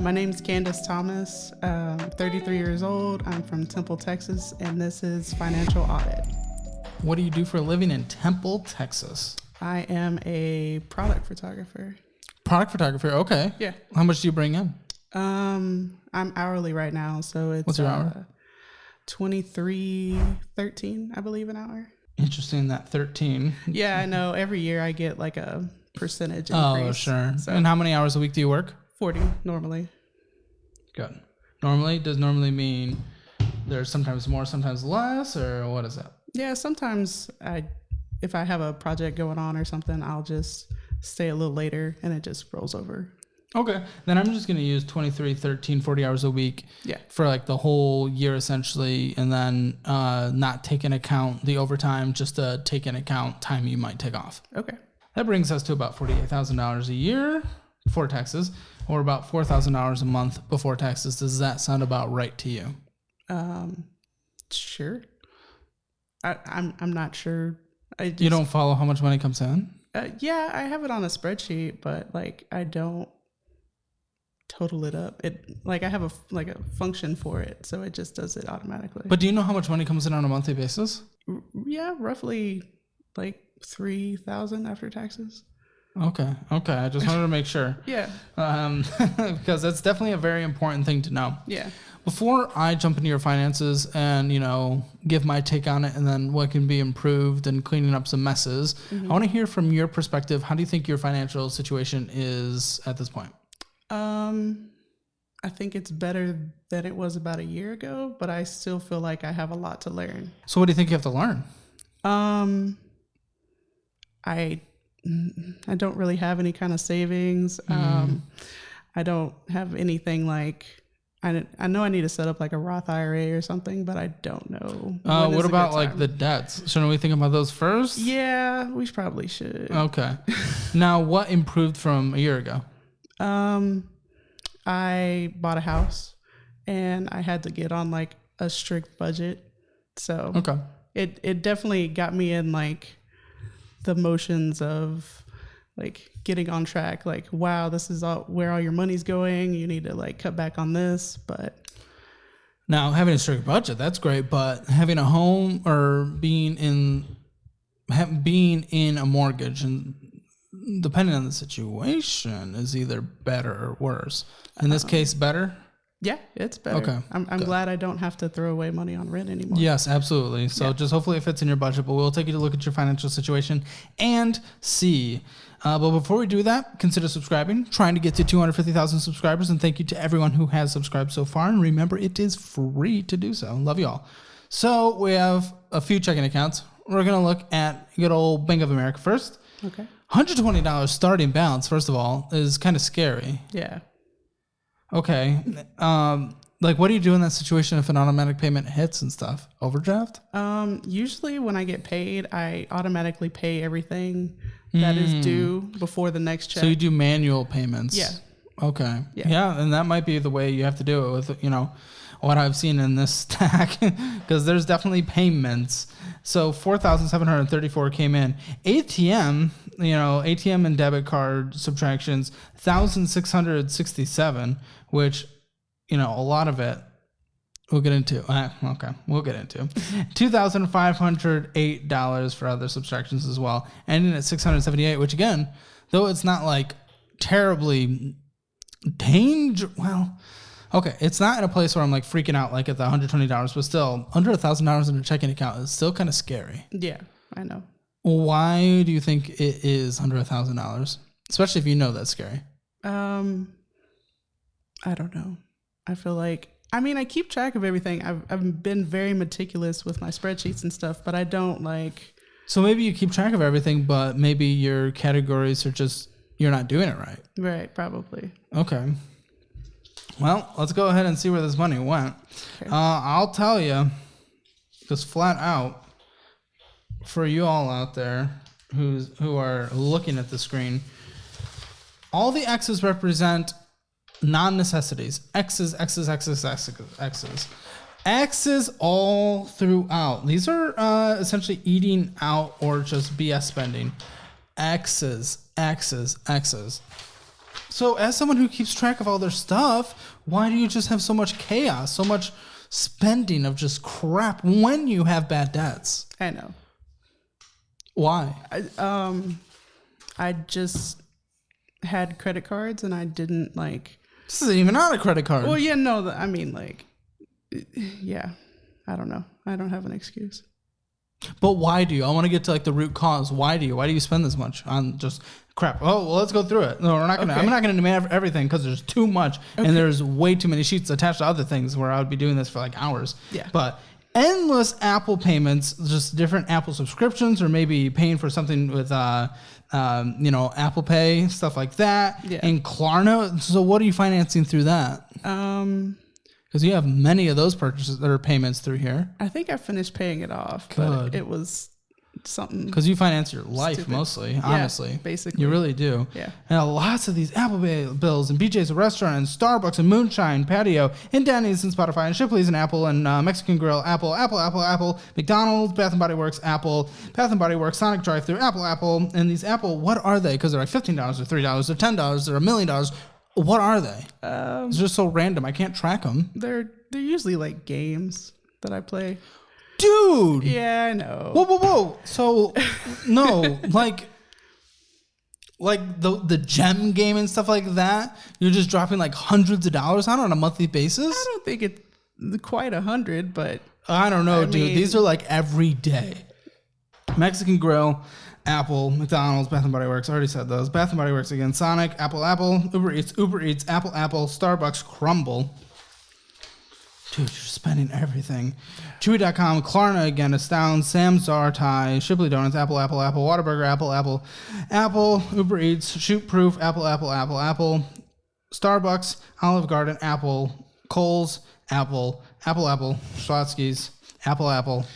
My name's Candace Thomas. I'm 33 years old. I'm from Temple, Texas, and this is Financial Audit. What do you do for a living in Temple, Texas? I am a product photographer. Product photographer, okay. Yeah. How much do you bring in? I'm hourly right now, so it's What's your hour? $23.13, I believe, an hour. Interesting, that 13. Yeah, I know. Every year I get like a percentage increase. Oh, sure. So And how many hours a week do you work? 40 normally. Good. Does normally mean there's sometimes more, sometimes less, or what is that? Yeah, sometimes if I have a project going on or something, I'll just stay a little later and it just rolls over. Okay. Then I'm just going to use 23, 13, 40 hours a week for like the whole year essentially, and then not take into account the overtime, just to take into account time you might take off. Okay. That brings us to about $48,000 a year before taxes, or about $4,000 a month before taxes. Does that sound about right to you? Sure. I'm not sure. You don't follow how much money comes in? Yeah, I have it on a spreadsheet, but like I don't total it up. I have a function for it, so it just does it automatically. But do you know how much money comes in on a monthly basis? Yeah, roughly like $3,000 after taxes. Okay. I just wanted to make sure. Yeah. Because that's definitely a very important thing to know. Yeah. Before I jump into your finances and, give my take on it and then what can be improved and cleaning up some messes, I want to hear from your perspective. How do you think your financial situation is at this point? I think it's better than it was about a year ago, but I still feel like I have a lot to learn. So what do you think you have to learn? I don't really have any kind of savings. I don't have anything like, I know I need to set up like a Roth IRA or something, but I don't know. What about like the debts? Shouldn't we think about those first? Yeah, we probably should. Okay. Now, what improved from a year ago? I bought a house and I had to get on like a strict budget. So okay. It definitely got me in like the motions of like getting on track. Like, wow, this is where all your money's going. You need to like cut back on this. But now having a strict budget, that's great. But having a home or being in a mortgage, and depending on the situation, is either better or worse. In this case, better? Yeah, it's better. Okay. I'm glad I don't have to throw away money on rent anymore. Yes, absolutely. So just hopefully it fits in your budget, but we'll take you to look at your financial situation and see. But before we do that, consider subscribing, trying to get to 250,000 subscribers. And thank you to everyone who has subscribed so far. And remember, it is free to do so. Love you all. So we have a few checking accounts. We're going to look at good old Bank of America first. Okay. $120 starting balance, first of all, is kind of scary. Yeah. Okay. What do you do in that situation if an automatic payment hits and stuff? Overdraft? Usually when I get paid, I automatically pay everything that is due before the next check. So you do manual payments? Yeah. Okay. Yeah, and that might be the way you have to do it with, what I've seen in this stack, because there's definitely payments. So 4,734 came in. ATM and debit card subtractions, 1,667, which, a lot of it we'll get into. We'll get into. $2,508 for other subtractions as well, ending at 678, which again, though it's not like terribly okay, it's not in a place where I'm like freaking out like at the $120, but still under $1,000 in a checking account is still kind of scary. Yeah, I know. Why do you think it is under $1,000, especially if you know that's scary? I don't know. I feel like, I keep track of everything. I've been very meticulous with my spreadsheets and stuff, but I don't like. So maybe you keep track of everything, but maybe your categories are just, you're not doing it right. Right, probably. Okay. Well, let's go ahead and see where this money went. Okay. I'll tell you, just flat out, for you all out there who are looking at the screen, all the X's represent non-necessities. X's, X's, X's, X's, X's. X's all throughout. These are essentially eating out or just BS spending. X's, X's, X's. So as someone who keeps track of all their stuff, why do you just have so much chaos, so much spending of just crap when you have bad debts? I know. Why? I just had credit cards and I didn't like. This isn't even on a credit card. Well, yeah, no, I mean, like, yeah, I don't know. I don't have an excuse. But why do you? I want to get to like the root cause. Why do you spend this much on just crap? Oh, well, let's go through it. No, we're not gonna. Okay. I'm not gonna demand everything because there's too much and there's way too many sheets attached to other things where I would be doing this for like hours. Yeah. But endless Apple payments, just different Apple subscriptions, or maybe paying for something with Apple Pay, stuff like that. Yeah. And Klarna. So what are you financing through that? Because you have many of those purchases or payments through here. I think I finished paying it off. Good. But it was something. Because you finance your life stupid. Mostly, honestly. Yeah, basically. You really do. Yeah. And lots of these Apple bills and BJ's a restaurant and Starbucks and Moonshine Patio and Denny's and Spotify and Shipley's and Apple and Mexican Grill, Apple, McDonald's, Bath & Body Works, Apple, Bath & Body Works, Sonic Drive-Thru, Apple. And these Apple, what are they? Because they're like $15 or $3 or $10 or $1 million. What are they? It's just so random. I can't track them. They're usually like games that I play. Dude. Yeah, I know. Whoa. So, no, like the gem game and stuff like that, you're just dropping like hundreds of dollars on a monthly basis? I don't think it's quite 100, but... I don't know, dude. These are like every day. Mexican Grill, Apple, McDonald's, Bath & Body Works. I already said those. Bath & Body Works again. Sonic, Apple, Uber Eats, Apple, Starbucks, Crumble. Dude, you're spending everything. Chewy.com, Klarna again, Astound, Sam's Zartai, Shipley Donuts, Apple, Whataburger, Apple, Uber Eats, Shoot Proof, Apple, Starbucks, Olive Garden, Apple, Kohl's, Apple, Schlotsky's, Apple,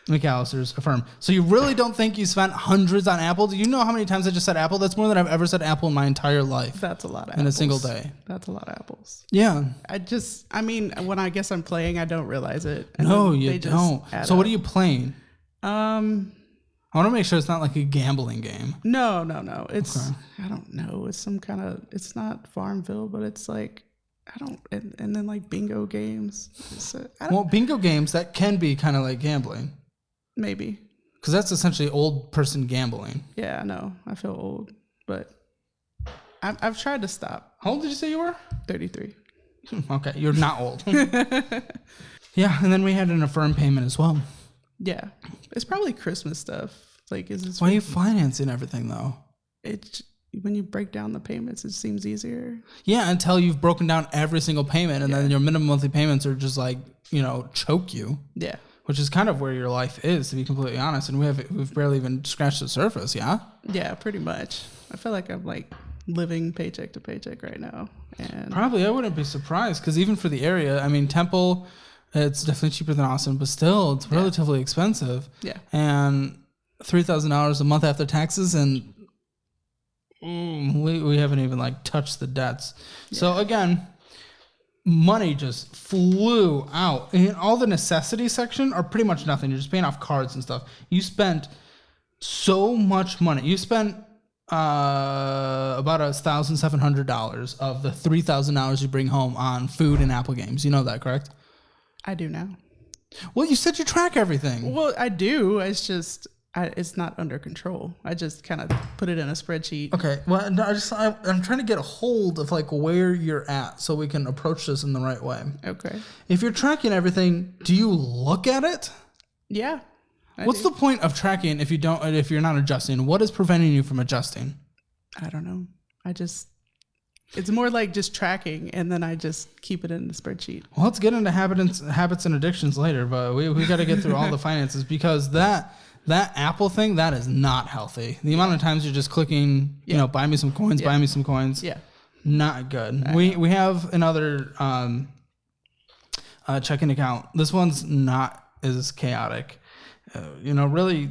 McAllister's, Affirm. So you really don't think you spent hundreds on Apple? Do you know how many times I just said Apple? That's more than I've ever said Apple in my entire life. That's a lot of in apples. A single day. That's a lot of apples. Yeah. When I guess I'm playing, I don't realize it. No, you don't. So what are you playing? I want to make sure it's not like a gambling game. No. It's, okay. I don't know. It's some kind of, it's not Farmville, but it's like, and then like bingo games. Bingo games, that can be kind of like gambling. Maybe. Because that's essentially old person gambling. Yeah, I know. I feel old, but I've tried to stop. How old did you say you were? 33. Okay, you're not old. Yeah, and then we had an Affirm payment as well. Yeah, it's probably Christmas stuff. Like, why are you financing everything though? It's when you break down the payments, it seems easier. Yeah, until you've broken down every single payment, and then your minimum monthly payments are just like choke you. Yeah. Which is kind of where your life is, to be completely honest. And we've barely even scratched the surface, yeah? Yeah, pretty much. I feel like I'm like living paycheck to paycheck right now. And probably, I wouldn't be surprised, because even for the area, I mean, Temple, it's definitely cheaper than Austin, but still, it's relatively expensive. Yeah. And $3,000 a month after taxes, and we haven't even like touched the debts. Yeah. So again, money just flew out. And all the necessity section are pretty much nothing. You're just paying off cards and stuff. You spent so much money. You spent about $1,700 of the $3,000 you bring home on food and Apple games. You know that, correct? I do now. Well, you said you track everything. Well, I do. It's just... it's not under control. I just kind of put it in a spreadsheet. Okay. Well, I'm trying to get a hold of like where you're at so we can approach this in the right way. Okay. If you're tracking everything, do you look at it? Yeah. What's the point of tracking if you're not adjusting? What is preventing you from adjusting? I don't know. It's more like just tracking, and then I just keep it in the spreadsheet. Well, let's get into habits and addictions later, but we got to get through all the finances, because that Apple thing, that is not healthy. The amount of times you're just clicking, buy me some coins, buy me some coins. Yeah. Not good. We have another checking account. This one's not as chaotic. Really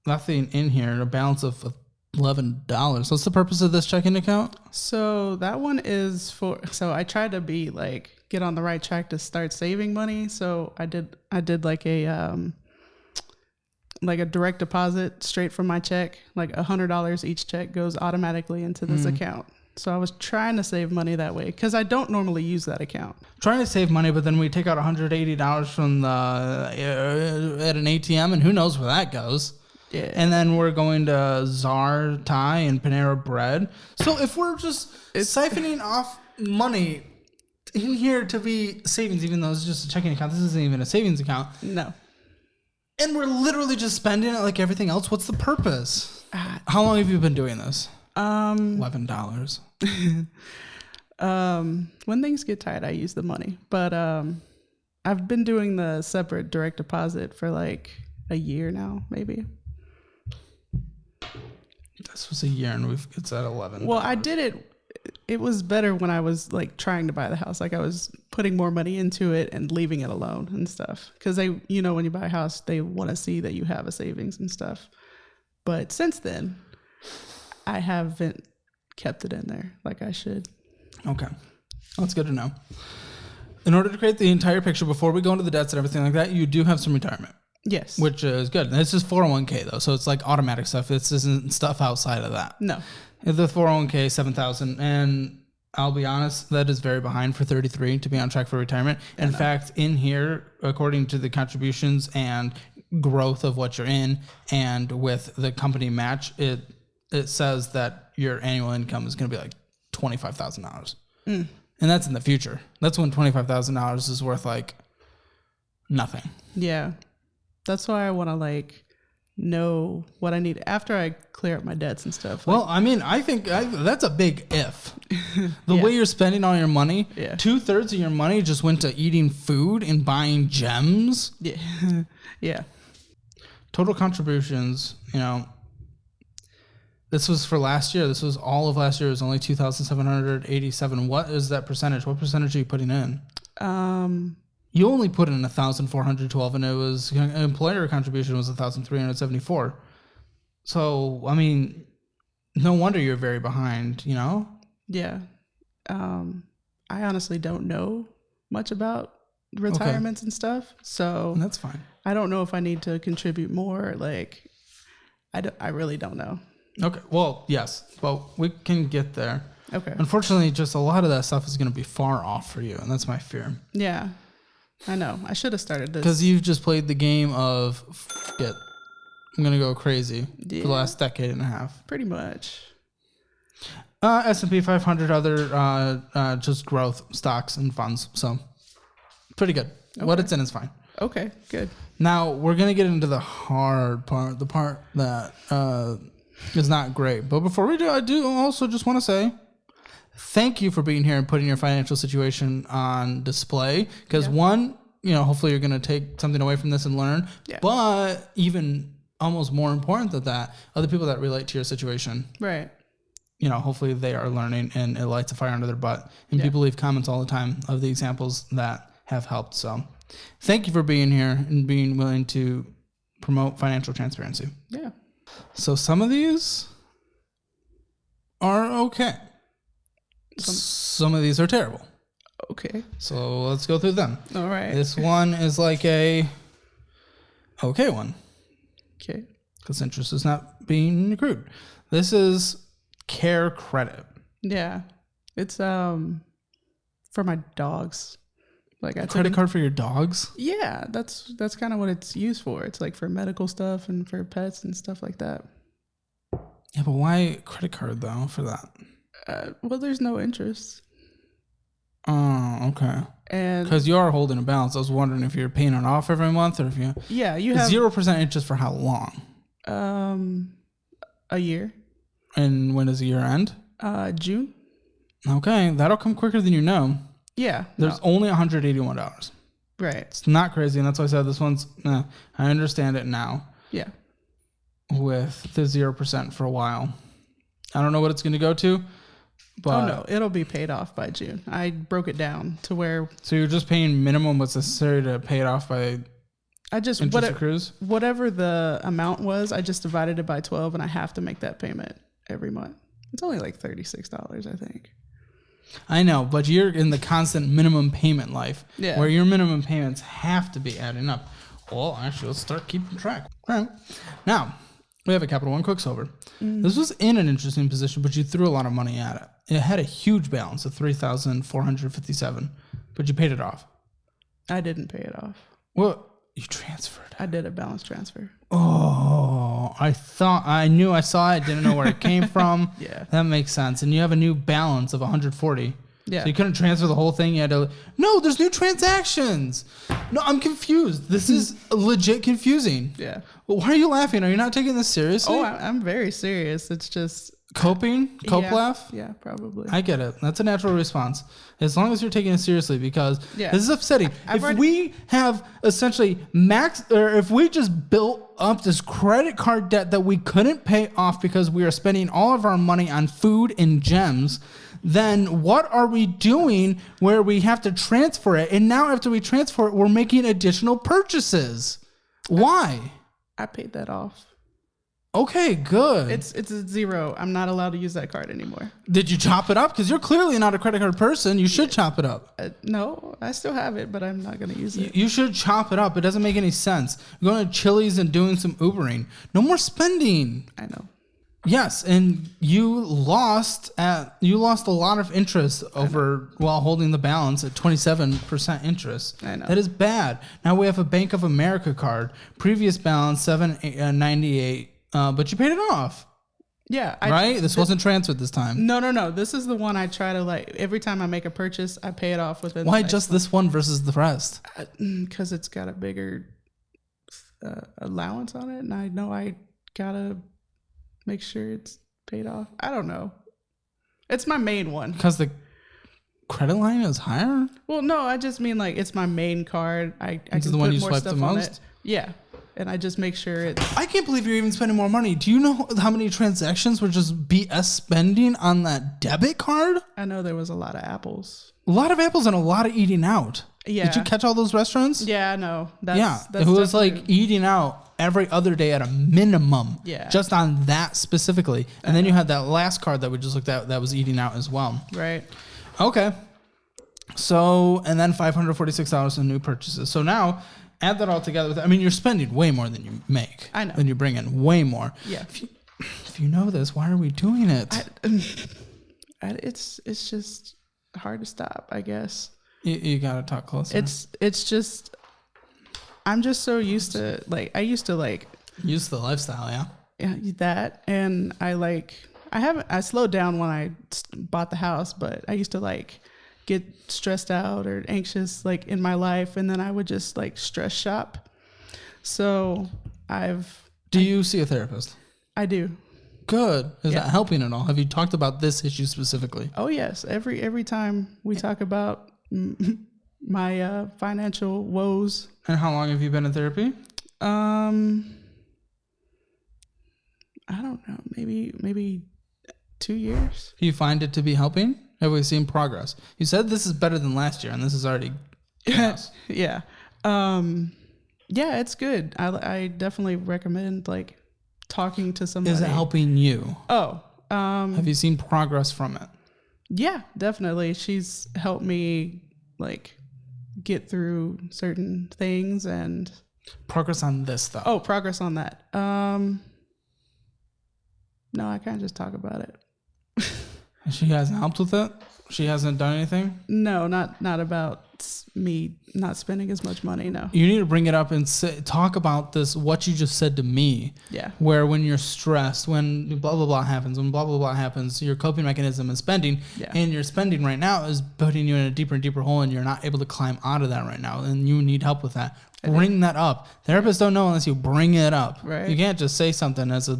nothing in here. A balance of $11. What's the purpose of this checking account? So that one is so I tried to be like, get on the right track to start saving money. So I did like a direct deposit straight from my check, like $100 each check goes automatically into this account. So I was trying to save money that way because I don't normally use that account. Trying to save money, but then we take out $180 from the at an ATM, and who knows where that goes. Yeah. And then we're going to Czar, Thai, and Panera Bread. So if we're just siphoning off money in here to be savings, even though it's just a checking account, this isn't even a savings account. No. And we're literally just spending it like everything else. What's the purpose? How long have you been doing this? $11. When things get tight, I use the money. But I've been doing the separate direct deposit for like a year now, maybe. This was a year, and it's at $11. Well, I did it. It was better when I was like trying to buy the house. Like I was putting more money into it and leaving it alone and stuff. Because they, when you buy a house, they want to see that you have a savings and stuff. But since then, I haven't kept it in there like I should. Okay. That's good to know. In order to create the entire picture, before we go into the debts and everything like that, you do have some retirement. Yes. Which is good. This is 401k though, so it's like automatic stuff. This isn't stuff outside of that. No. The 401k, $7,000, and I'll be honest, that is very behind for 33 to be on track for retirement. In fact, in here, according to the contributions and growth of what you're in, and with the company match, it says that your annual income is going to be like $25,000, and that's in the future. That's when $25,000 is worth like nothing. Yeah, that's why I want to like know what I need after I clear up my debts and stuff. Well, I mean, I think that's a big if. The way you're spending all your money, 2/3 of your money just went to eating food and buying gems. Yeah. Yeah. Total contributions, this was for last year. This was all of last year. It was only 2,787. What is that percentage? What percentage are you putting in? You only put in 1,412, and it was employer contribution was 1,374. So, I mean, no wonder you're very behind, Yeah. I honestly don't know much about retirements and stuff. So that's fine. I don't know if I need to contribute more. Like, I really don't know. Okay. Well, yes. Well, we can get there. Okay. Unfortunately, just a lot of that stuff is going to be far off for you, and that's my fear. Yeah. I know. I should have started this. Because you've just played the game of, I'm going to go crazy for the last decade and a half. Pretty much. S&P 500, other just growth stocks and funds. So, pretty good. Okay. What it's in is fine. Okay, good. Now, we're going to get into the hard part, the part that is not great. But before we do, I do also just want to say thank you for being here and putting your financial situation on display. Because one, hopefully you're going to take something away from this and learn. Yeah. But even almost more important than that, other people that relate to your situation. Right. Hopefully they are learning and it lights a fire under their butt. And people leave comments all the time of the examples that have helped. So thank you for being here and being willing to promote financial transparency. Yeah. So some of these are okay. Some of these are terrible. Okay. So let's go through them. All right. This one is like a okay one. Okay. Because interest is not being accrued. This is care credit. Yeah. It's for my dogs. Like a credit card for your dogs? Yeah, that's kind of what it's used for. It's like for medical stuff and for pets and stuff like that. Yeah, but why credit card though for that? Well, there's no interest. Oh, okay. And because you are holding a balance, I was wondering if you're paying it off every month or if you. Yeah, you have 0% interest for how long? A year. And when does the year end? June. Okay, that'll come quicker than you know. Yeah. There's only $181. Right. It's not crazy, and that's why I said this one's. I understand it now. Yeah. With the 0% for a while, I don't know what it's going to go to. But no, it'll be paid off by June. I broke it down to where. So you're just paying minimum what's necessary to pay it off by. Interest accrues? Whatever the amount was, I just divided it by 12, and I have to make that payment every month. It's only like $36, I think. I know, but you're in the constant minimum payment life, where your minimum payments have to be adding up. Well, actually, let's start keeping track. All right. Now, we have a Capital One Quicksilver. This was in an interesting position, but you threw a lot of money at it. it had a huge balance of $3,457, but you paid it off. I didn't pay it off. Well, you transferred. I did a balance transfer. Oh, I knew I saw it. Didn't know where it came from. Yeah. That makes sense. And you have a new balance of 140. Yeah. So you couldn't transfer the whole thing. You had to, no, there's new transactions. No, I'm confused. This is legit confusing. Yeah. Well, why are you laughing? Are you not taking this seriously? Oh, I'm very serious. It's just Coping? Cope yeah, laugh? Yeah, probably. I get it. That's a natural response. As long as you're taking it seriously, because Yeah. this is upsetting. I've If we have essentially if we just built up this credit card debt that we couldn't pay off because we are spending all of our money on food and gems, then what are we doing where we have to transfer it? And now after we transfer it, we're making additional purchases. Why? I paid that off. Okay, good. It's a zero. I'm not allowed to use that card anymore. Did you chop it up? Because you're clearly not a credit card person. You should chop it up. No, I still have it, but I'm not going to use it. You should chop it up. It doesn't make any sense. Going to Chili's and doing some Ubering. No more spending. I know. Yes, and you lost a lot of interest while holding the balance at 27% interest. I know. That is bad. Now we have a Bank of America card. Previous balance $798, but you paid it off. Yeah. Right? This wasn't transferred this time. No. This is the one I try to every time I make a purchase, I pay it off within. Why just this one versus the rest? Because it's got a bigger allowance on it, and I know I gotta make sure it's paid off. I don't know. It's my main one. Because the credit line is higher? Well, no, I just mean it's my main card. I This is can the one put you more swipe stuff the on most? it. Yeah. And I just make sure it's... I can't believe you're even spending more money. Do you know how many transactions were just BS spending on that debit card? I know there was a lot of apples. A lot of apples and a lot of eating out. Yeah. Did you catch all those restaurants? Yeah, I know. That's it was eating out every other day at a minimum. Yeah. Just on that specifically. And then you had that last card that we just looked at that was eating out as well. Right. Okay. So, and then $546 in new purchases. So now, add that all together. You're spending way more than you make. I know. Than you bring in. Way more. Yeah. If you know this, why are we doing it? It's just hard to stop, I guess. You gotta talk closer. It's just... I'm just so used to... I used to Used to the lifestyle, yeah? Yeah, that. And I slowed down when I bought the house, but I used to get stressed out or anxious in my life, and then I would just stress shop. So Do you see a therapist? I do. Good. Is that helping at all? Have you talked about this issue specifically? Oh yes, every time we talk about my financial woes. And how long have you been in therapy? I don't know, maybe 2 years. Do you find it to be helping? Have we seen progress? You said this is better than last year, and this is already chaos. Yeah. Yeah, it's good. I definitely recommend talking to somebody. Is it helping you? Oh. Have you seen progress from it? Yeah, definitely. She's helped me get through certain things and progress on this though. Oh, progress on that. No, I can't just talk about it. She hasn't helped with it? She hasn't done anything? No, not about me not spending as much money, no. You need to bring it up and talk about this, what you just said to me. Yeah. Where when you're stressed, when blah, blah, blah happens, your coping mechanism is spending. Yeah. And your spending right now is putting you in a deeper and deeper hole, and you're not able to climb out of that right now. And you need help with that. Bring that up. Therapists don't know unless you bring it up. Right. You can't just say something as a,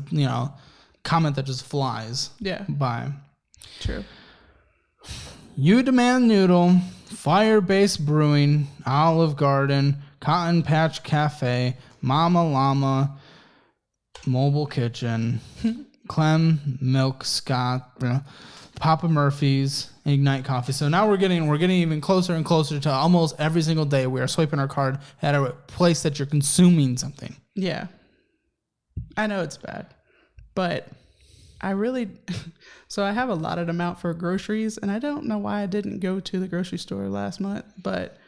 comment that just flies by. True. You Demand Noodle, Fire-Based Brewing, Olive Garden, Cotton Patch Cafe, Mama Llama, Mobile Kitchen, Clem, Milk, Scott, Papa Murphy's, Ignite Coffee. So now we're getting even closer and closer to almost every single day we are swiping our card at a place that you're consuming something. Yeah. I know it's bad, but so I have a allotted amount for groceries, and I don't know why I didn't go to the grocery store last month, but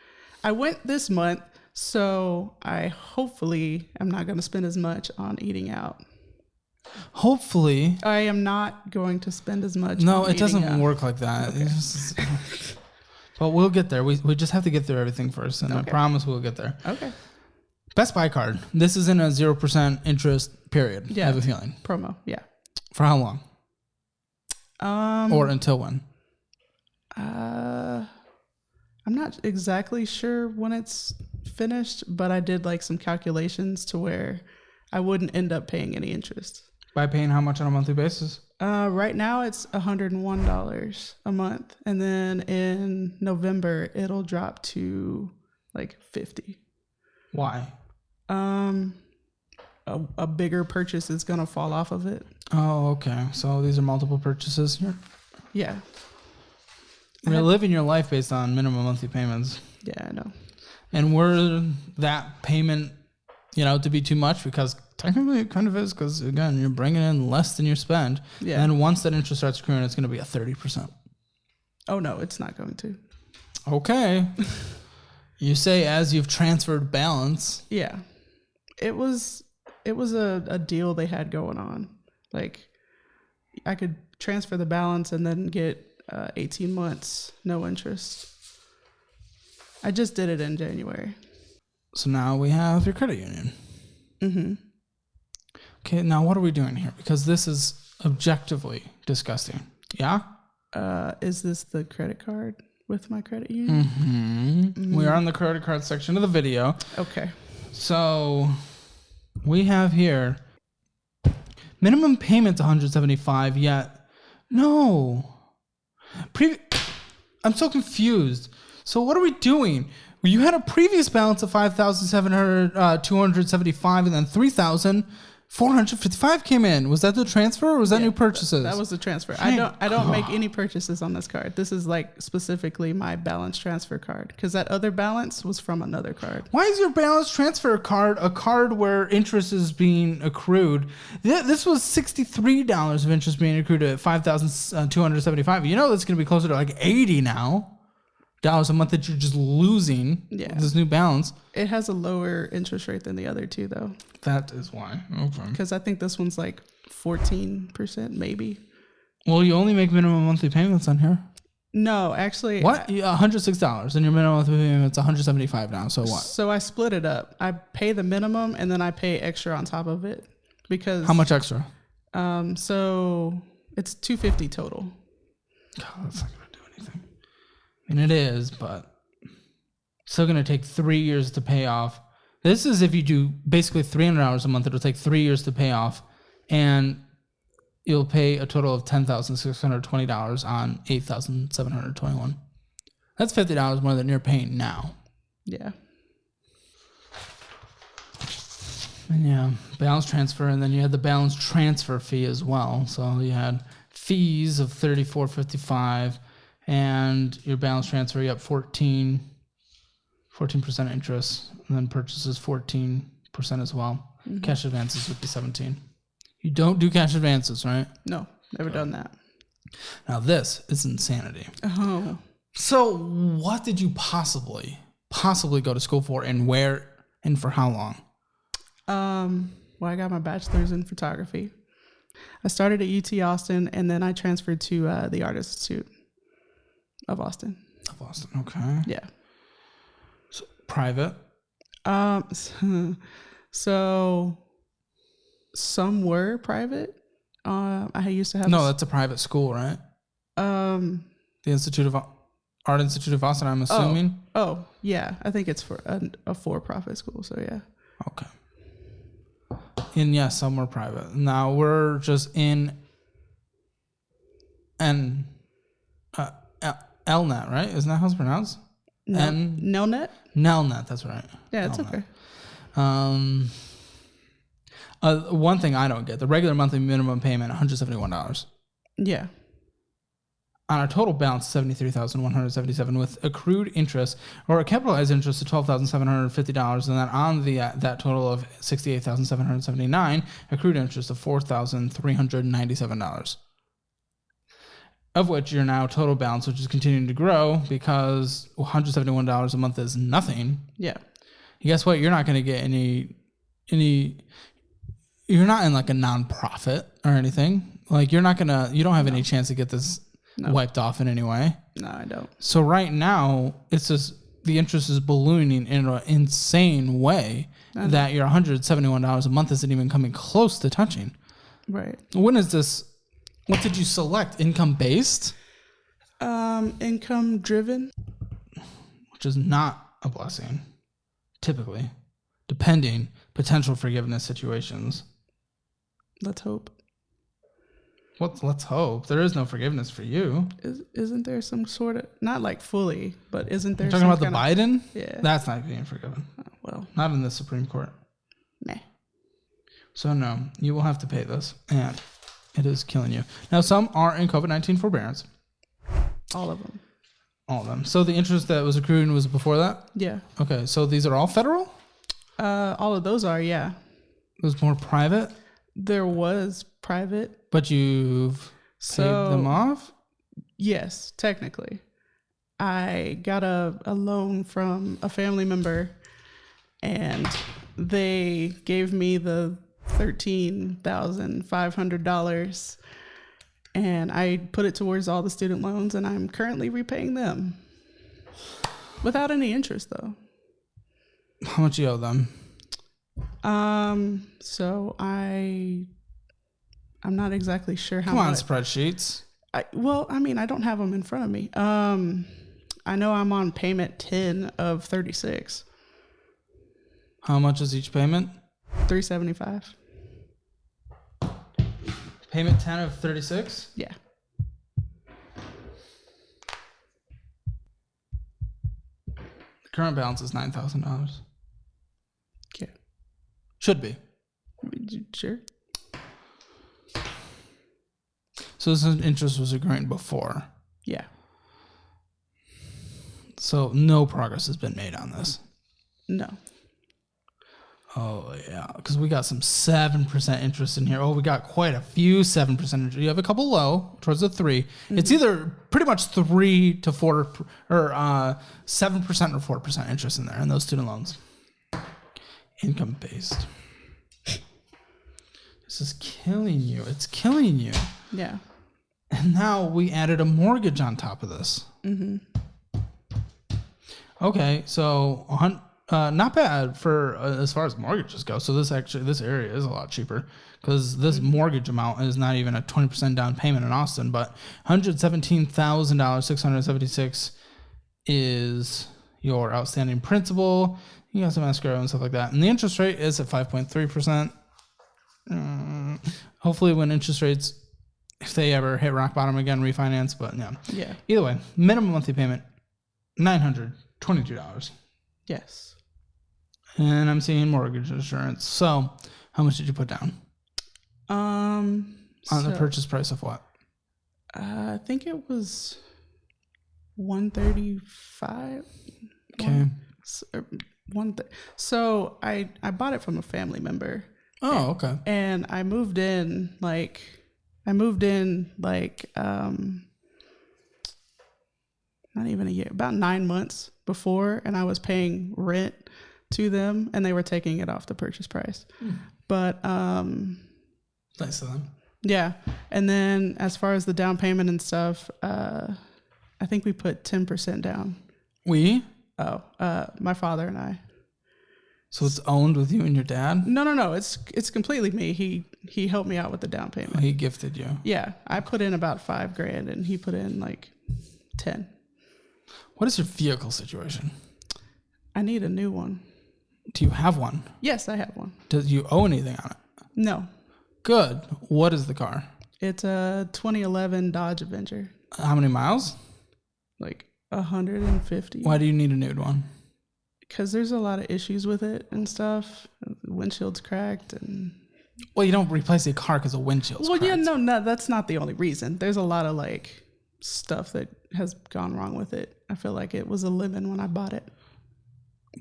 I went this month, so I hopefully am not going to spend as much on eating out. Hopefully. I am not going to spend as much. No, on it doesn't eating work like that. Okay. But we'll get there. We just have to get through everything first, and I promise we'll get there. Okay. Best Buy card. This is in a 0% interest period. Yeah. I have a feeling. Promo. Yeah. For how long? Or until when? I'm not exactly sure when it's finished, but I did like some calculations to where I wouldn't end up paying any interest. By paying how much on a monthly basis? Right now it's $101 a month, and then in November it'll drop to like $50. Why? A bigger purchase is gonna fall off of it. Oh, okay. So these are multiple purchases here. Yeah. You're living your life based on minimum monthly payments. Yeah, I know. And were that payment, to be too much? Because technically it kind of is, because again, you're bringing in less than you spend. Yeah. And once that interest starts accruing, it's going to be a 30%. Oh, no, it's not going to. Okay. You say as you've transferred balance. Yeah. It was a deal they had going on. Like, I could transfer the balance and then get 18 months, no interest. I just did it in January. So now we have your credit union. Mm-hmm. Okay, now what are we doing here? Because this is objectively disgusting. Yeah? Is this the credit card with my credit union? Mm-hmm. Mm-hmm. We are on the credit card section of the video. Okay. So we have here minimum payment's $175, yet no. I'm so confused. So what are we doing? You had a previous balance of $5,275, and then $3,455 came in. Was that the transfer, or was that new purchases? That was the transfer. I don't make any purchases on this card. This is like specifically my balance transfer card, because that other balance was from another card. Why is your balance transfer card a card where interest is being accrued? This was $63 of interest being accrued at $5,275. You know that's going to be closer to like $80 now. Dollars a month that you're just losing. Yeah. This new balance. It has a lower interest rate than the other two, though. That is why. Okay. Because I think this one's like 14%, maybe. Well, you only make minimum monthly payments on here. No, actually. What? $106, and your minimum monthly payment's $175 now. So what? So I split it up. I pay the minimum, and then I pay extra on top of it. Because how much extra? So it's $250 total. God, that's not gonna do anything. And it is, but still going to take 3 years to pay off. This is if you do basically $300 a month. It'll take 3 years to pay off, and you'll pay a total of $10,620 on $8,721. That's $50 more than you're paying now. Yeah. And yeah, balance transfer, and then you had the balance transfer fee as well. So you had fees of $34.55. And your balance transfer, you have 14% interest, and then purchases 14% as well. Mm-hmm. Cash advances would be 17%. You don't do cash advances, right? No, never done that. Now this is insanity. Oh. So what did you possibly go to school for, and where, and for how long? Well, I got my bachelor's in photography. I started at UT Austin, and then I transferred to the Art Institute of Austin. Okay. Yeah. So, private? So some were private. I used to have... No, that's a private school, right? The Art Institute of Austin, I'm assuming? Oh, yeah. I think it's for a for-profit school, so yeah. Okay. And yes, some were private. Now we're just in LNet, right? Isn't that how it's pronounced? Nelnet? Nelnet, that's right. Yeah, it's okay. One thing I don't get, the regular monthly minimum payment, $171. Yeah. On a total balance, $73,177 with accrued interest or a capitalized interest of $12,750, and then on that total of $68,779, accrued interest of $4,397. Of which your now total balance, which is continuing to grow because $171 a month is nothing. Yeah. Guess what? You're not going to get any you're not in like a nonprofit or anything. Like you don't have any chance to get this wiped off in any way. No, I don't. So right now, it's just the interest is ballooning in an insane way that your $171 a month isn't even coming close to touching. Right. When is this? What did you select? Income based? Income driven. Which is not a blessing, typically, depending potential forgiveness situations. Let's hope. Let's hope. There is no forgiveness for you. Isn't there some sort of, not like fully, but isn't there? You're talking about the Biden? Yeah. That's not being forgiven. Well. Not in the Supreme Court. Nah. So no, you will have to pay this, and it is killing you. Now, some are in COVID-19 forbearance. All of them. All of them. So the interest that was accrued was before that? Yeah. Okay, so these are all federal? All of those are, yeah. It was more private? There was private. But you've paid them off? Yes, technically. I got a loan from a family member, and they gave me the $13,500, and I put it towards all the student loans, and I'm currently repaying them without any interest, though. How much you owe them? So I'm not exactly sure how much. Come on, spreadsheets. I don't have them in front of me. I know I'm on payment 10 of 36. How much is each payment? $375. Payment 10 of 36? Yeah. The current balance is $9,000. Okay. Should be. Sure. So this interest was accruing before. Yeah. So no progress has been made on this. No. Oh, yeah. Because we got some 7% interest in here. Oh, we got quite a few 7% interest. You have a couple low towards the 3. Mm-hmm. It's either pretty much 3 to 4 or 7% or 4% interest in there in those student loans. Income based. This is killing you. It's killing you. Yeah. And now we added a mortgage on top of this. Mm-hmm. Okay, so not bad for as far as mortgages go. So this area is a lot cheaper because this mortgage amount is not even a 20% down payment in Austin, but $117,676 is your outstanding principal. You got some escrow and stuff like that, and the interest rate is at 5.3%. Hopefully, when interest rates, if they ever hit rock bottom again, refinance. But yeah. Either way, minimum monthly payment $922. Yes. And I'm seeing mortgage insurance. So, how much did you put down? On the purchase price of what? I think it was $135. Okay. So I bought it from a family member. Oh, okay. And I moved in not even a year, about 9 months before, and I was paying rent to them, and they were taking it off the purchase price. But nice of them. Yeah. And then as far as the down payment and stuff, I think we put 10% down. We? Oh, my father and I. So it's owned with you and your dad? No. It's completely me. He helped me out with the down payment. Oh, he gifted you. Yeah, I put in about $5,000, and he put in like 10. What is your vehicle situation? I need a new one. Do you have one? Yes, I have one. Do you owe anything on it? No. Good. What is the car? It's a 2011 Dodge Avenger. How many miles? Like 150. Why do you need a new one? Because there's a lot of issues with it and stuff. The windshield's cracked and... Well, you don't replace a car because the windshield's cracked. Yeah, no, that's not the only reason. There's a lot of like stuff that has gone wrong with it. I feel like it was a lemon when I bought it.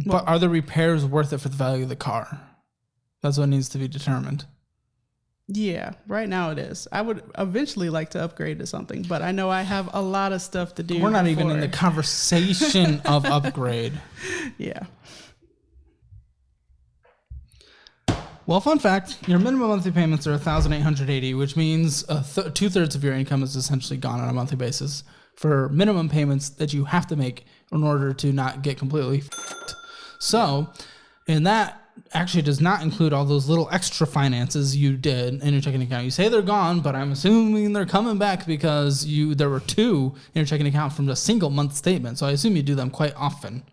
But are the repairs worth it for the value of the car? That's what needs to be determined. Yeah, right now it is. I would eventually like to upgrade to something, but I know I have a lot of stuff to do. We're not even in the conversation of upgrade. Yeah. Well, fun fact, your minimum monthly payments are $1,880, which means 2/3 of your income is essentially gone on a monthly basis for minimum payments that you have to make in order to not get completely f***ed. So, and that actually does not include all those little extra finances you did in your checking account. You say they're gone, but I'm assuming they're coming back because there were 2 in your checking account from a single month statement. So I assume you do them quite often.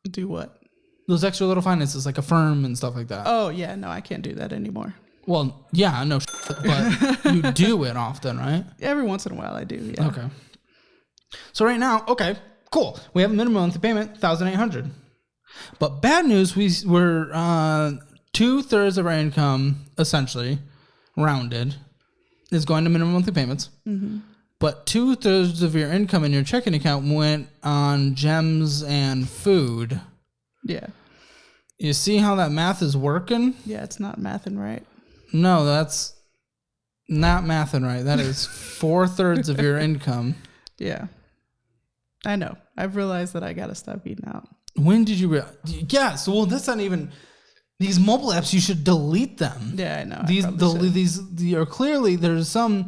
Do what? Those extra little finances like a firm and stuff like that. Oh, yeah. No, I can't do that anymore. Well, yeah, no, but you do it often, right? Every once in a while I do, yeah. Okay. So right now, okay, cool. We have a minimum monthly payment, $1,800. But bad news, we're 2/3 of our income, essentially, rounded, is going to minimum monthly payments. Mm-hmm. But 2/3 of your income in your checking account went on gems and food. Yeah. You see how that math is working? Yeah, it's not mathing right. No, that's not mathing right. That is 4/3 of your income. Yeah. I know. I've realized that I got to stop eating out. When did you realize? Yes. Well, that's not even... These mobile apps, you should delete them. Yeah, I know. These are clearly, there's some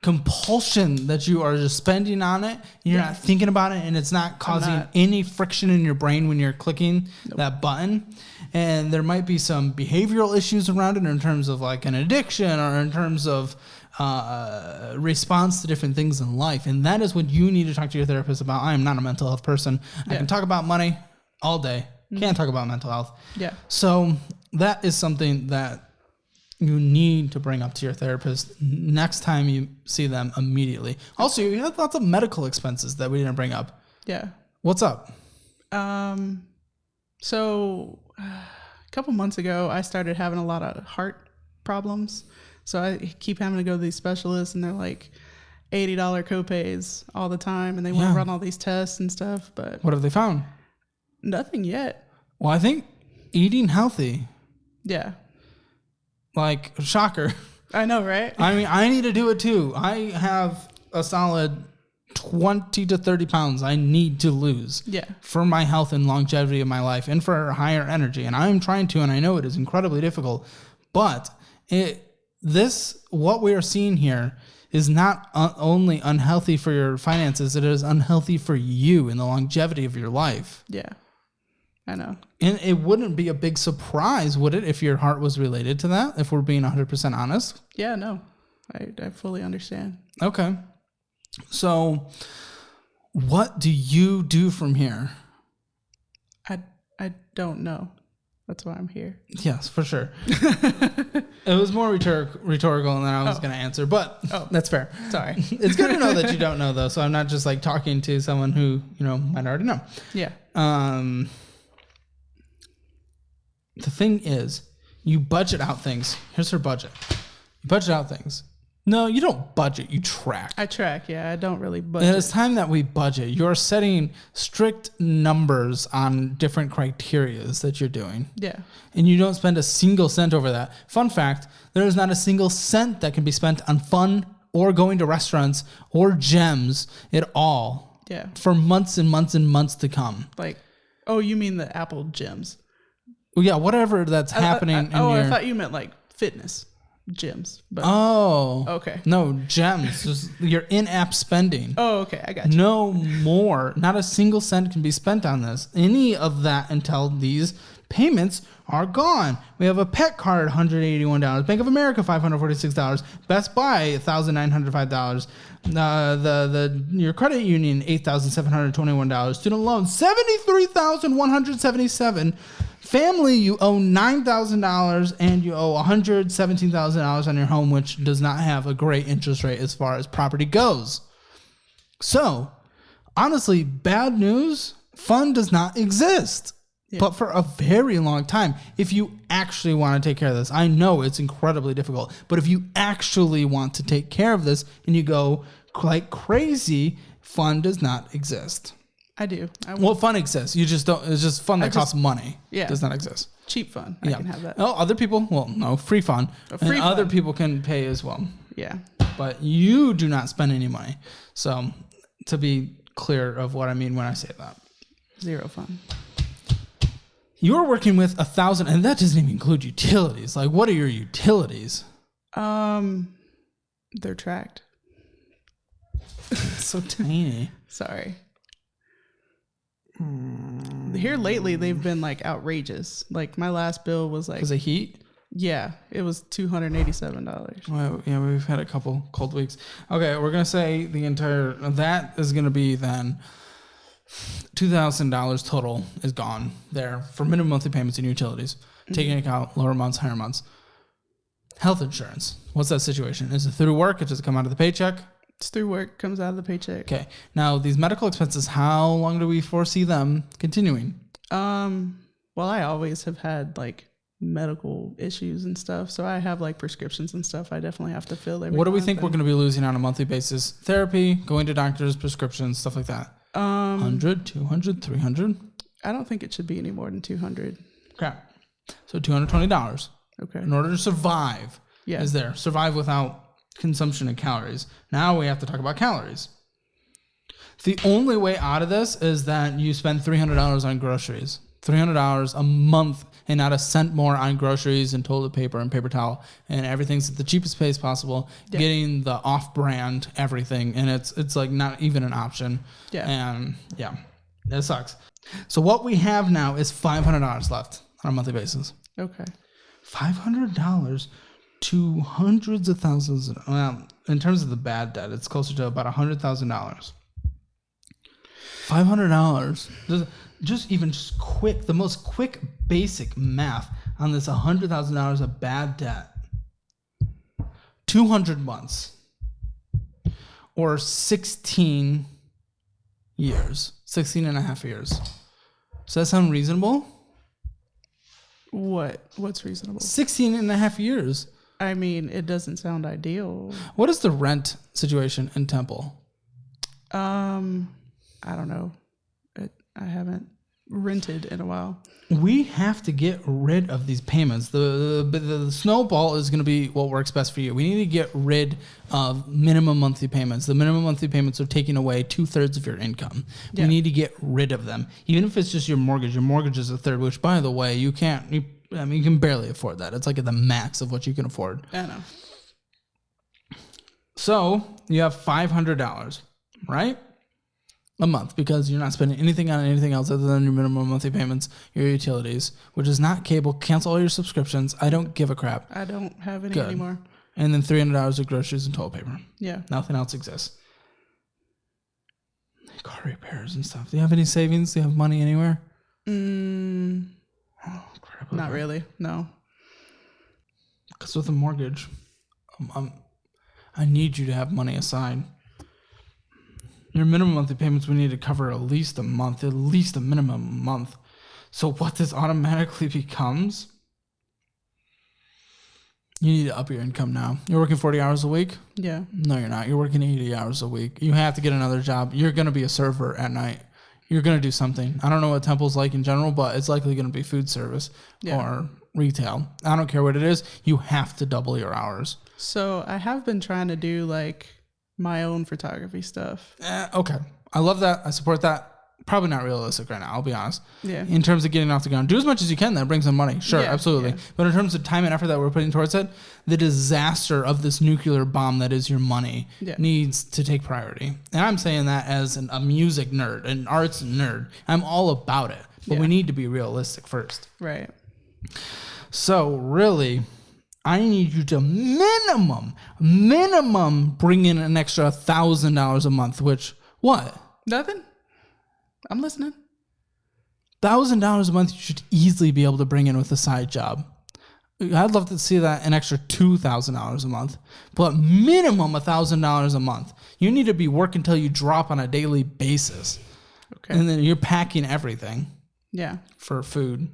compulsion that you are just spending on it. You're not thinking about it, and it's not causing any friction in your brain when you're clicking that button. And there might be some behavioral issues around it in terms of like an addiction or in terms of response to different things in life. And that is what you need to talk to your therapist about. I am not a mental health person. I can talk about money all day. Can't talk about mental health. Yeah. So that is something that you need to bring up to your therapist next time you see them immediately. Also, you have lots of medical expenses that we didn't bring up. Yeah. What's up? So a couple months ago, I started having a lot of heart problems. So I keep having to go to these specialists, and they're like $80 copays all the time, and they want to run all these tests and stuff. But what have they found? Nothing yet. Well, I think eating healthy. Yeah. Like, shocker. I know, right? I mean, I need to do it too. I have a solid 20 to 30 pounds I need to lose for my health and longevity of my life and for higher energy. And I'm trying to, and I know it is incredibly difficult, but what we are seeing here is not only unhealthy for your finances, it is unhealthy for you and the longevity of your life. Yeah. I know. And it wouldn't be a big surprise, would it, if your heart was related to that, if we're being 100% honest? Yeah, no. I fully understand. Okay. So what do you do from here? I don't know. That's why I'm here. Yes, for sure. It was more rhetorical than I was going to answer, but that's fair. Sorry. It's good to know that you don't know, though, so I'm not just like talking to someone who, might already know. Yeah. The thing is, you budget out things. Here's her budget. You budget out things. No, you don't budget. You track. I track, yeah. I don't really budget. And it's time that we budget. You're setting strict numbers on different criterias that you're doing. Yeah. And you don't spend a single cent over that. Fun fact, there is not a single cent that can be spent on fun or going to restaurants or gems at all. Yeah. For months and months and months to come. Like, oh, you mean the Apple gems? Well, yeah, whatever that's happening I thought you meant like fitness gyms. But okay. No, gems. Just your in-app spending. Oh, okay. I got you. No more. Not a single cent can be spent on this. Any of that until these payments are gone. We have a pet card, $181. Bank of America, $546. Best Buy, $1,905. Your credit union, $8,721. Student loan, $73,177. Family, you owe $9,000 and you owe $117,000 on your home, which does not have a great interest rate as far as property goes. So, honestly, bad news, fun does not exist. Yeah. But for a very long time, if you actually want to take care of this, I know it's incredibly difficult, but if you actually want to take care of this and you go like crazy, fun does not exist. I do. Well, fun exists. You just don't. It's just fun that costs money. Yeah, does not exist. Cheap fun. I can have that. Oh, other people. Well, no, free fun. Other people can pay as well. Yeah, but you do not spend any money. So, to be clear of what I mean when I say that, zero fun. You're working with 1,000, and that doesn't even include utilities. Like, what are your utilities? They're tracked. So tiny. Sorry. Here lately, they've been like outrageous. Like my last bill was like, because of heat. Yeah, it was $287. Well, yeah, we've had a couple cold weeks. Okay, we're gonna say that is gonna be then $2,000 total is gone there for minimum monthly payments and utilities, taking into account lower months, higher months. Health insurance. What's that situation? Is it through work? It does it come out of the paycheck? It's through work, comes out of the paycheck. Okay. Now, these medical expenses, how long do we foresee them continuing? Well, I always have had like medical issues and stuff, so I have like prescriptions and stuff I definitely have to fill every What do we month. think we're going to be losing on a monthly basis? Therapy, going to doctors, prescriptions, stuff like that. 100, 200, 300? I don't think it should be any more than 200. Okay. So $220. Okay. In order to survive, is there. Survive without consumption of calories. Now we have to talk about calories. The only way out of this is that you spend $300 on groceries. $300 a month and not a cent more on groceries and toilet paper and paper towel, and everything's at the cheapest place possible. Yeah. Getting the off-brand everything, and it's like not even an option. Yeah. And yeah, that sucks. So what we have now is $500 left on a monthly basis. Okay. $500 to hundreds of thousands. Well, in terms of the bad debt, it's closer to about $100,000. $500. Just quick, the most quick basic math on this $100,000 of bad debt. 200 months or 16 years, 16 and a half years. Does that sound reasonable? What's reasonable? 16 and a half years. I mean, it doesn't sound ideal. What is the rent situation in Temple? I don't know. I haven't rented in a while. We have to get rid of these payments. The snowball is going to be what works best for you. We need to get rid of minimum monthly payments. The minimum monthly payments are taking away 2/3 of your income. Yeah. We need to get rid of them. Even if it's just your mortgage. Your mortgage is a third, which, by the way, you can barely afford that. It's like at the max of what you can afford. I know. So you have $500, right? A month, because you're not spending anything on anything else other than your minimum monthly payments, your utilities, which is not cable. Cancel all your subscriptions. I don't give a crap. I don't have any anymore. And then $300 of groceries and toilet paper. Yeah. Nothing else exists. Car repairs and stuff. Do you have any savings? Do you have money anywhere? Oh, crap. Not really. No. Because with a mortgage, I need you to have money aside. Your minimum monthly payments, we need to cover at least a month, at least a minimum month. So what this automatically becomes, you need to up your income now. You're working 40 hours a week? Yeah. No, you're not. You're working 80 hours a week. You have to get another job. You're going to be a server at night. You're going to do something. I don't know what Temple's like in general, but it's likely going to be food service or retail. I don't care what it is. You have to double your hours. So I have been trying to do like my own photography stuff. Okay. I love that. I support that. Probably not realistic right now, I'll be honest. Yeah. In terms of getting off the ground, do as much as you can that brings some money. Sure, absolutely. Yeah. But in terms of time and effort that we're putting towards it, the disaster of this nuclear bomb that is your money needs to take priority. And I'm saying that as a music nerd, an arts nerd. I'm all about it. But we need to be realistic first. Right. So really, I need you to minimum bring in an extra $1,000 a month, which what? Nothing. I'm listening. $1,000 a month you should easily be able to bring in with a side job. I'd love to see that an extra $2,000 a month, but minimum $1,000 a month. You need to be working until you drop on a daily basis. Okay. And then you're packing everything. Yeah. For food.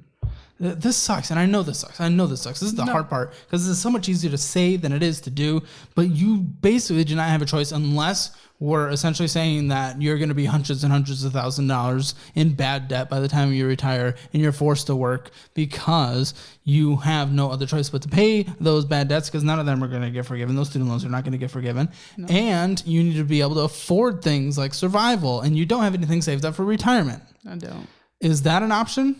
This sucks, and I know this sucks. This is the hard part, because it's so much easier to say than it is to do, but you basically do not have a choice unless we're essentially saying that you're going to be hundreds and hundreds of $1,000s in bad debt by the time you retire, and you're forced to work because you have no other choice but to pay those bad debts, because none of them are going to get forgiven. Those student loans are not going to get forgiven. No. And you need to be able to afford things like survival, and you don't have anything saved up for retirement. I don't. Is that an option?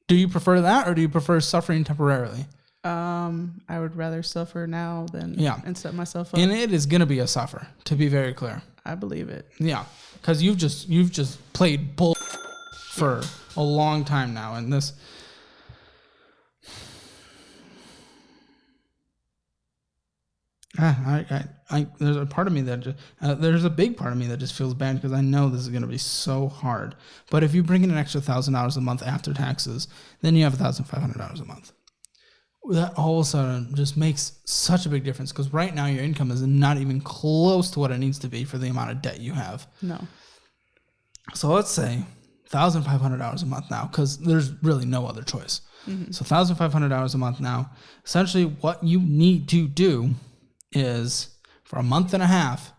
Do you prefer that, or do you prefer suffering temporarily? I would rather suffer now than and set myself up. And it is going to be a suffer, to be very clear. I believe it. Yeah, because you've just played bull for a long time now, and this. There's a part of me that just, there's a big part of me that just feels bad because I know this is going to be so hard. But if you bring in an extra $1,000 a month after taxes, then you have $1,500 a month. That all of a sudden just makes such a big difference because right now your income is not even close to what it needs to be for the amount of debt you have. No. So let's say $1,500 a month now because there's really no other choice. Mm-hmm. So $1,500 a month now. Essentially what you need to do is for a month and a half,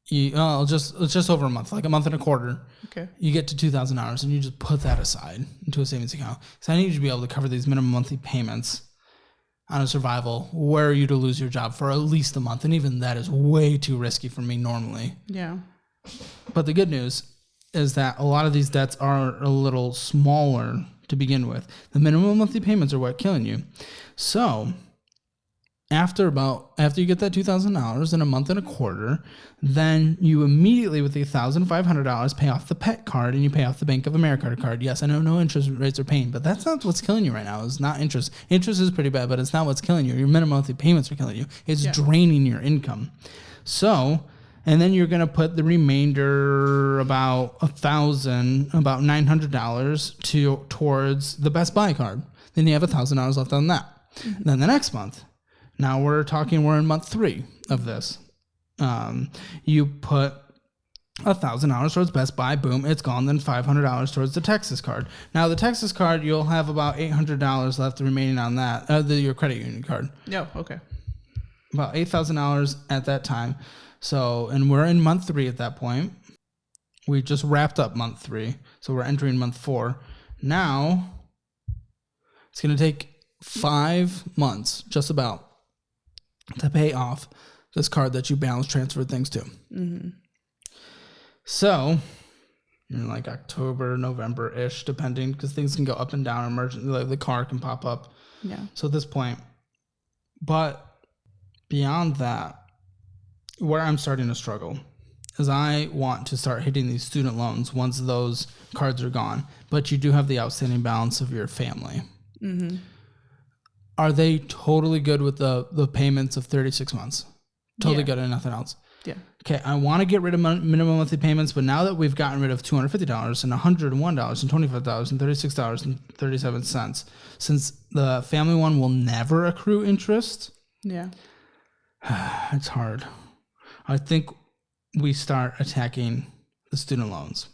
just over a month, like a month and a quarter. Okay. You get to $2,000 and you just put that aside into a savings account. So I need you to be able to cover these minimum monthly payments on a survival were you to lose your job for at least a month. And even that is way too risky for me normally. Yeah. But the good news is that a lot of these debts are a little smaller to begin with. The minimum monthly payments are what killing you. So after you get that $2,000 in a month and a quarter, then you immediately with the $1,500 pay off the pet card and you pay off the Bank of America card. Yes, I know no interest rates are paying, but that's not what's killing you right now. It's not interest. Interest is pretty bad, but it's not what's killing you. Your minimum monthly payments are killing you. It's draining your income. So, and then you're going to put the remainder about $900 towards the Best Buy card. Then you have $1,000 left on that. Mm-hmm. Then the next month. Now we're in month 3 of this. You put $1,000 towards Best Buy, boom, it's gone. Then $500 towards the Texas card. Now the Texas card, you'll have about $800 left remaining on that, your credit union card. Yeah, okay. About $8,000 at that time. So, and we're in month 3 at that point. We just wrapped up month 3, so we're entering month 4. Now it's going to take 5 months, just about, to pay off this card that you balance transferred things to. Mm-hmm. So, like October, November-ish, depending, because things can go up and down, like the car can pop up. Yeah. So at this point, but beyond that, where I'm starting to struggle is I want to start hitting these student loans once those cards are gone, but you do have the outstanding balance of your family. Mm-hmm. Are they totally good with the payments of 36 months? Totally good and nothing else? Yeah. Okay, I want to get rid of minimum monthly payments, but now that we've gotten rid of $250 and $101 and $25 and $36.37, since the family one will never accrue interest, it's hard. I think we start attacking the student loans.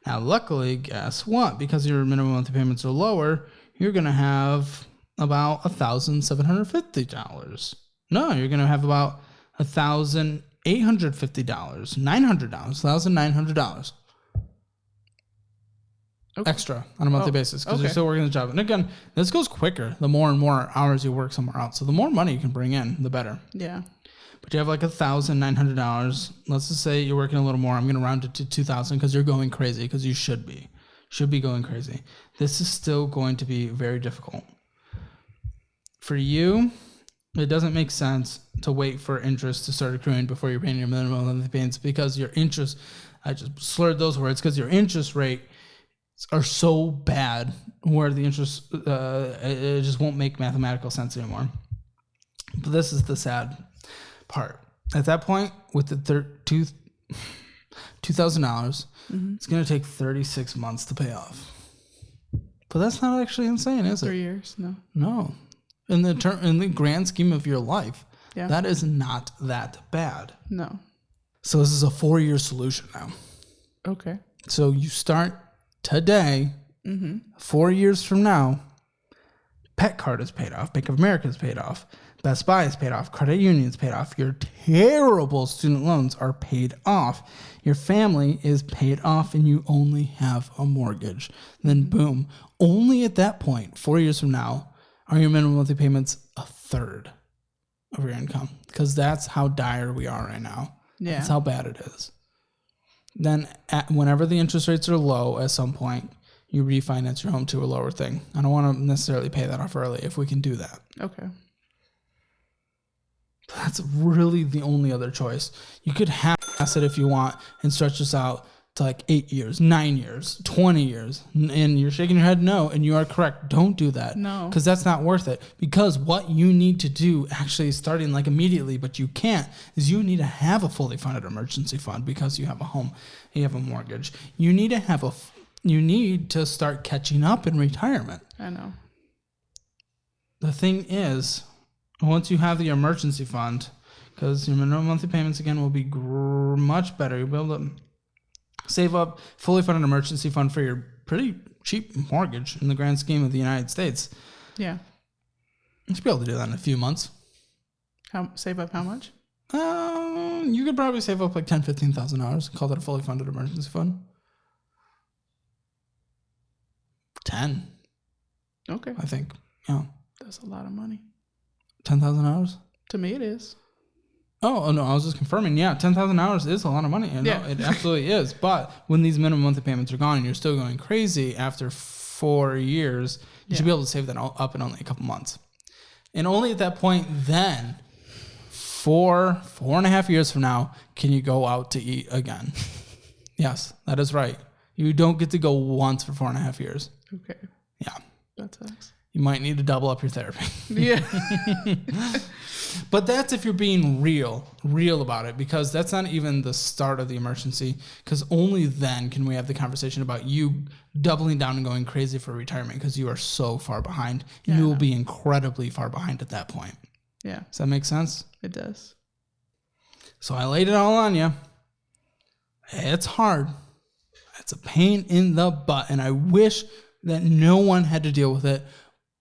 Now, luckily, guess what? Because your minimum monthly payments are lower, you're going to have about $1,750. No, you're going to have about $1,850, $900, $1,900 extra on a monthly basis because you're still working the job. And again, this goes quicker the more and more hours you work somewhere else. So the more money you can bring in, the better. Yeah. But you have like $1,900. Let's just say you're working a little more. I'm going to round it to $2,000 because you're going crazy because you should be going crazy. This is still going to be very difficult. For you, it doesn't make sense to wait for interest to start accruing before you're paying your minimum monthly payments because your interest, I just slurred those words, because your interest rate are so bad where the interest, it just won't make mathematical sense anymore. But this is the sad part. At that point, with the $2,000, it's going to take 36 months to pay off. But that's not actually insane, is it? 3 years, no. No. In the grand scheme of your life, that is not that bad. No. So this is a 4-year solution now. Okay. So you start today, 4 years from now, Pet Card is paid off, Bank of America is paid off, Best Buy is paid off, credit union is paid off, your terrible student loans are paid off, your family is paid off, and you only have a mortgage. Then boom, only at that point, 4 years from now, are your minimum monthly payments a third of your income, because that's how dire we are right now. Yeah. That's how bad it is. Then whenever the interest rates are low at some point, you refinance your home to a lower thing. I don't want to necessarily pay that off early if we can do that. Okay. That's really the only other choice. You could half-ass it if you want and stretch this out to like 8 years, 9 years, 20 years. And you're shaking your head no, and you are correct. Don't do that. No. Because that's not worth it. Because what you need to do, actually starting like immediately, but you can't, is you need to have a fully funded emergency fund because you have a home, you have a mortgage. You need to start catching up in retirement. I know. The thing is, once you have the emergency fund, because your minimum monthly payments again will be much better. You'll be able to save up fully funded emergency fund for your pretty cheap mortgage in the grand scheme of the United States. Yeah. You should be able to do that in a few months. Save up how much? You could probably save up like $10,000, $15,000. Call that a fully funded emergency fund. 10. Okay. I think. Yeah. That's a lot of money. $10,000? To me, it is. Oh, no, I was just confirming. Yeah, $10,000 is a lot of money. Yeah. It absolutely is. But when these minimum monthly payments are gone and you're still going crazy after 4 years, you should be able to save that up in only a couple months. And only at that point then, 4.5 years from now, can you go out to eat again. Yes, that is right. You don't get to go once for 4.5 years. Okay. Yeah. That sucks. You might need to double up your therapy. Yeah. But that's if you're being real about it, because that's not even the start of the emergency, because only then can we have the conversation about you doubling down and going crazy for retirement, because you are so far behind. And you will be incredibly far behind at that point. Yeah. Does that make sense? It does. So I laid it all on you. It's hard. It's a pain in the butt, and I wish that no one had to deal with it,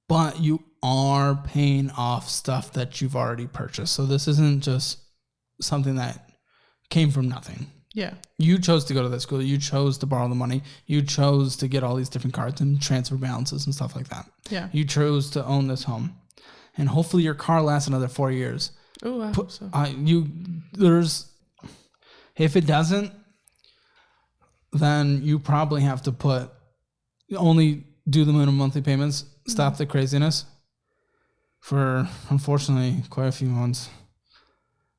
but you are paying off stuff that you've already purchased. So this isn't just something that came from nothing. Yeah. You chose to go to that school. You chose to borrow the money. You chose to get all these different cards and transfer balances and stuff like that. Yeah. You chose to own this home. And hopefully your car lasts another 4 years. Oh, I hope so. If it doesn't, then you probably have to only do the minimum monthly payments, stop the craziness for, unfortunately, quite a few months.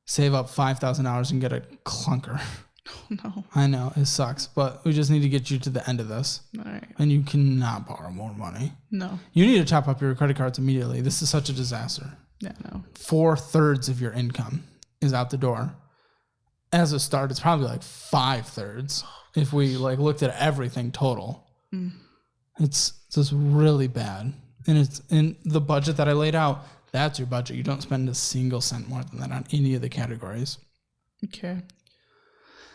Save up $5,000 and get a clunker. Oh, no. I know, it sucks, but we just need to get you to the end of this. All right. And you cannot borrow more money. No. You need to chop up your credit cards immediately. This is such a disaster. Yeah, no. 4/3 of your income is out the door. As a start, it's probably like 5/3 if we looked at everything total. It's just really bad. And it's in the budget that I laid out. That's your budget. You don't spend a single cent more than that on any of the categories. Okay.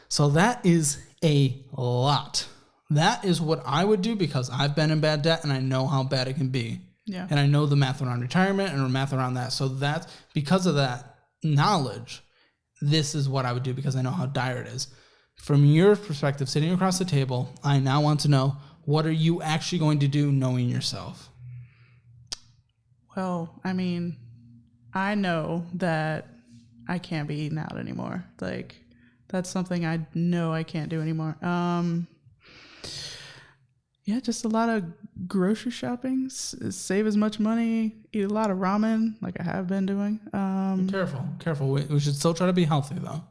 So that is a lot. That is what I would do, because I've been in bad debt and I know how bad it can be. Yeah. And I know the math around retirement and the math around that. So that's because of that knowledge, this is what I would do, because I know how dire it is. From your perspective, sitting across the table, I now want to know, what are you actually going to do knowing yourself? Well, I mean, I know that I can't be eating out anymore. That's something I know I can't do anymore. Yeah, just a lot of grocery shopping, save as much money, eat a lot of ramen like I have been doing. Careful. We should still try to be healthy, though.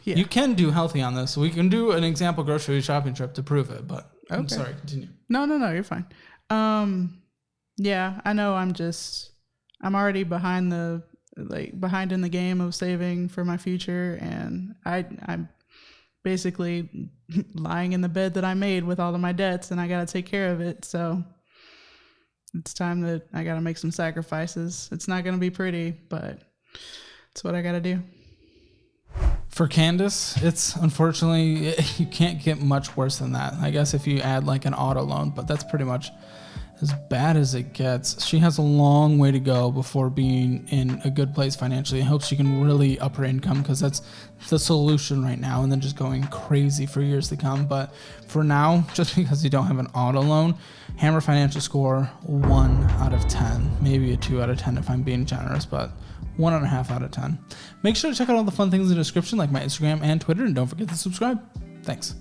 Yeah. You can do healthy on this. We can do an example grocery shopping trip to prove it, but okay. I'm sorry, continue. No, you're fine. Yeah, I know I'm already behind in the game of saving for my future, and I'm basically lying in the bed that I made with all of my debts, and I got to take care of it. So it's time that I got to make some sacrifices. It's not going to be pretty, but it's what I got to do. For Candace, it's unfortunately, you can't get much worse than that. I guess if you add an auto loan, but that's pretty much as bad as it gets. She has a long way to go before being in a good place financially. I hope she can really up her income, because that's the solution right now, and then just going crazy for years to come. But for now, just because you don't have an auto loan, Hammer Financial Score 1 out of 10, maybe a 2 out of 10 if I'm being generous, but 1.5 out of 10. Make sure to check out all the fun things in the description, like my Instagram and Twitter, and don't forget to subscribe. Thanks.